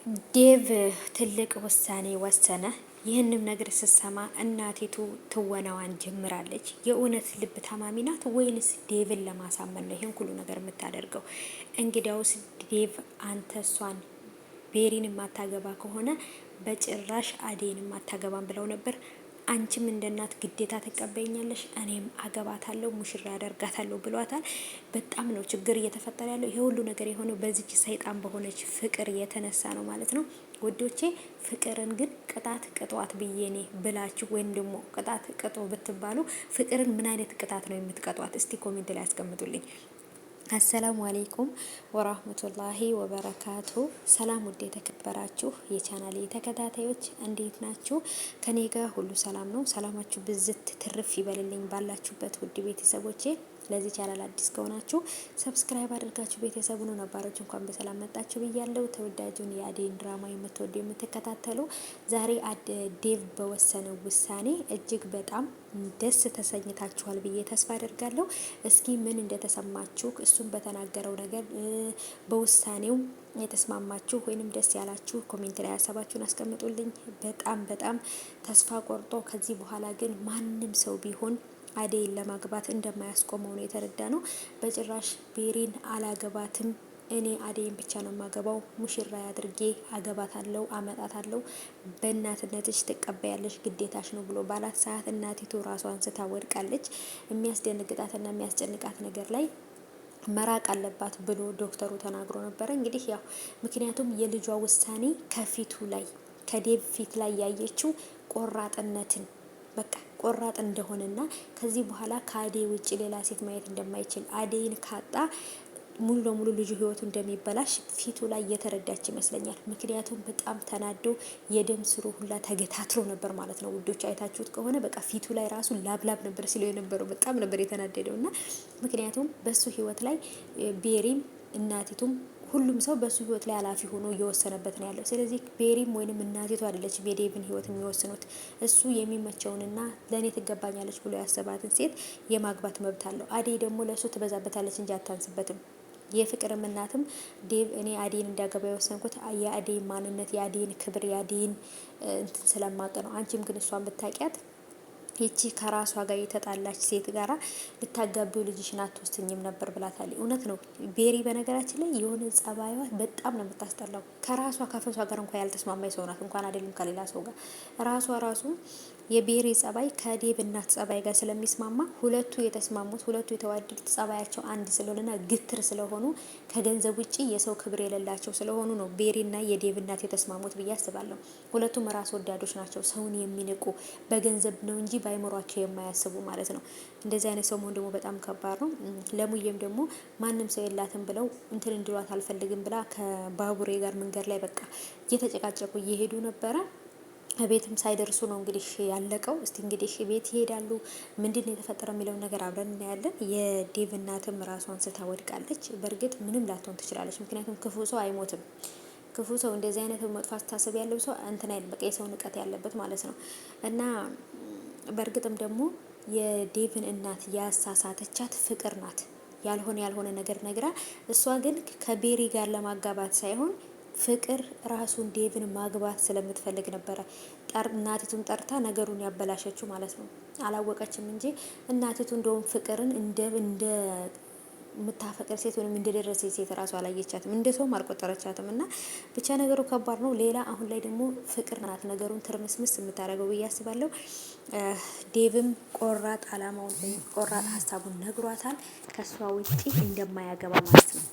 ዴቭ ትልቅ ውሳኔ ወሰነ። ይህንም ነገር ስትሰማ እናቲቱ ትወናዋን ጀምራለች። የእውነት ልብ ታማሚ ናት ወይንስ ዴቭን ለማሳመን ነው ይህን ሁሉ ነገር የምታደርገው? እንግዲያውስ ዴቭ አንተ እሷን ቤሪን የማታገባ ከሆነ በጭራሽ አዴን የማታገባም ብለው ነበር። አንቺም እንደ እናት ግዴታ ትቀበይኛለሽ፣ እኔም አገባታለሁ፣ ሙሽራ ያደርጋታለሁ ብሏታል። በጣም ነው ችግር እየተፈጠረ ያለው። ይሄ ሁሉ ነገር የሆነው በዚች ሰይጣን በሆነች ፍቅር የተነሳ ነው ማለት ነው ውዶቼ። ፍቅርን ግን ቅጣት ቅጧት ብዬ እኔ ብላችሁ ወይም ደግሞ ቅጣት ቅጦ ብትባሉ ፍቅርን ምን አይነት ቅጣት ነው የምትቀጧት? እስቲ ኮሜንት ላይ ያስቀምጡልኝ። አሰላሙ አሌይኩም ወራህመቱላሂ ወበረካቱ። ሰላም ውድ የተከበራችሁ የቻናሌ ተከታታዮች እንዴት ናችሁ? ከኔ ጋር ሁሉ ሰላም ነው። ሰላማችሁ ብዝት ትርፍ ይበልልኝ ባላችሁበት ውድ ቤተሰቦቼ። ለዚህ ቻናል አዲስ ከሆናችሁ ሰብስክራይብ አድርጋችሁ ቤተሰቡ ነው። ነባሮች እንኳን በሰላም መጣችሁ ብያለሁ። ተወዳጁን የአዴን ድራማ የምትወዱ የምትከታተሉ ዛሬ ዴቭ በወሰነው ውሳኔ እጅግ በጣም ደስ ተሰኝታችኋል ብዬ ተስፋ አደርጋለሁ። እስኪ ምን እንደተሰማችሁ እሱም በተናገረው ነገር በውሳኔው የተስማማችሁ ወይንም ደስ ያላችሁ ኮሜንት ላይ ሀሳባችሁን አስቀምጡልኝ። በጣም ተስፋ ቆርጦ ከዚህ በኋላ ግን ማንም ሰው ቢሆን አዴይን ለማግባት እንደማያስቆመው ነው የተረዳ ነው። በጭራሽ ቤሪን አላገባትም፣ እኔ አዴይን ብቻ ነው የማገባው፣ ሙሽራ አድርጌ አገባታለሁ፣ አመጣታለሁ፣ በእናትነትሽ ትቀበያለሽ፣ ግዴታሽ ነው ብሎ ባላት ሰዓት እናቲቱ ራሷን ስታ ወድቃለች። የሚያስደነግጣትና የሚያስጨንቃት ነገር ላይ መራቅ አለባት ብሎ ዶክተሩ ተናግሮ ነበረ። እንግዲህ ያው ምክንያቱም የልጇ ውሳኔ ከፊቱ ላይ ከዴቭ ፊት ላይ ያየችው ቆራጥነትን በቃ ቆራጥ እንደሆነና ከዚህ በኋላ ከአዴይ ውጭ ሌላ ሴት ማየት እንደማይችል አዴይን ካጣ ሙሉ ለሙሉ ልጁ ህይወቱ እንደሚበላሽ ፊቱ ላይ እየተረዳች ይመስለኛል። ምክንያቱም በጣም ተናዶ የደም ስሩ ሁላ ተገታትሮ ነበር ማለት ነው ውዶች። አይታችሁት ከሆነ በቃ ፊቱ ላይ ራሱ ላብላብ ነበር ሲለው የነበረው። በጣም ነበር የተናደደው እና ምክንያቱም በሱ ህይወት ላይ ቤሪም እናቲቱም ሁሉም ሰው በሱ ህይወት ላይ ኃላፊ ሆኖ እየወሰነበት ነው ያለው። ስለዚህ ቤሪም ወይንም እናቲቱ አይደለችም የዴቭን ህይወት የሚወስኑት። እሱ የሚመቸውንና ለእኔ ትገባኛለች ብሎ ያሰባትን ሴት የማግባት መብት አለው። አዴይ ደግሞ ለእሱ ትበዛበታለች እንጂ አታንስበትም። የፍቅርም እናትም ዴቭ እኔ አዴይን እንዲያገባ የወሰንኩት የአዴይን ማንነት፣ የአዴይን ክብር፣ የአዴይን እንትን ስለማቅ ነው። አንቺም ግን እሷን ብታቂያት ይቺ ከራሷ ጋር የተጣላች ሴት ጋራ ልታጋቢው ልጅሽን አትወስኝም ነበር ብላታለች። እውነት ነው። ቤሪ በነገራችን ላይ የሆነ ጸባይዋ በጣም ነው የምታስጠላው። ከራሷ ከፈሷ ጋር እንኳን ያልተስማማኝ ሰው ናት፣ እንኳን አይደለም ከሌላ ሰው ጋር። ራሱ የቤሪ ጸባይ ከዴቭ እናት ጸባይ ጋር ስለሚስማማ ሁለቱ የተስማሙት ሁለቱ የተዋደዱት ጸባያቸው አንድ ስለሆነና ግትር ስለሆኑ ከገንዘብ ውጪ የሰው ክብር የሌላቸው ስለሆኑ ነው ቤሪና የዴቭ እናት የተስማሙት ብዬ አስባለሁ። ሁለቱም ራስ ወዳዶች ናቸው፣ ሰውን የሚንቁ በገንዘብ ነው እንጂ ባይምሯቸው የማያስቡ ማለት ነው። እንደዚህ አይነት ሰው መሆን ደግሞ በጣም ከባድ ነው። ለሙዬም ደግሞ ማንም ሰው የላትም ብለው እንትን እንዲሏት አልፈልግም ብላ ከባቡሬ ጋር መንገድ ላይ በቃ እየተጨቃጨቁ እየሄዱ ነበረ። ቤትም ሳይደርሱ ነው እንግዲህ ያለቀው። እስቲ እንግዲህ ቤት ይሄዳሉ። ምንድነው የተፈጠረው የሚለውን ነገር አብረን እናያለን። የዴቭ እናትም ራሷን ስታ ወድቃለች። በእርግጥ ምንም ላትሆን ትችላለች፣ ምክንያቱም ክፉ ሰው አይሞትም። ክፉ ሰው እንደዚህ አይነት መጥፎ አስተሳሰብ ያለው ሰው እንትን አይደል፣ በቃ የሰው ንቀት ያለበት ማለት ነው። እና በእርግጥም ደግሞ የዴቭን እናት ያሳሳተቻት ፍቅር ናት። ያልሆነ ነገር ነግራ፣ እሷ ግን ከቤሪ ጋር ለማጋባት ሳይሆን ፍቅር ራሱን ዴቭን ማግባት ስለምትፈልግ ነበረ እናቲቱን ጠርታ ነገሩን ያበላሸችው ማለት ነው። አላወቀችም እንጂ እናቲቱ እንደውም ፍቅርን እንደ የምታፈቅር ሴት ወይም እንደደረሰ ሴት ራሱ አላየቻትም፣ እንደ ሰውም አልቆጠረቻትም። እና ብቻ ነገሩ ከባድ ነው። ሌላ አሁን ላይ ደግሞ ፍቅር ናት ነገሩን ትርምስምስ የምታደርገው ብዬ አስባለሁ። ዴቭም ቆራጥ አላማውን ቆራጥ ሀሳቡን ነግሯታል፣ ከሷ ውጪ እንደማያገባ ማለት ነው።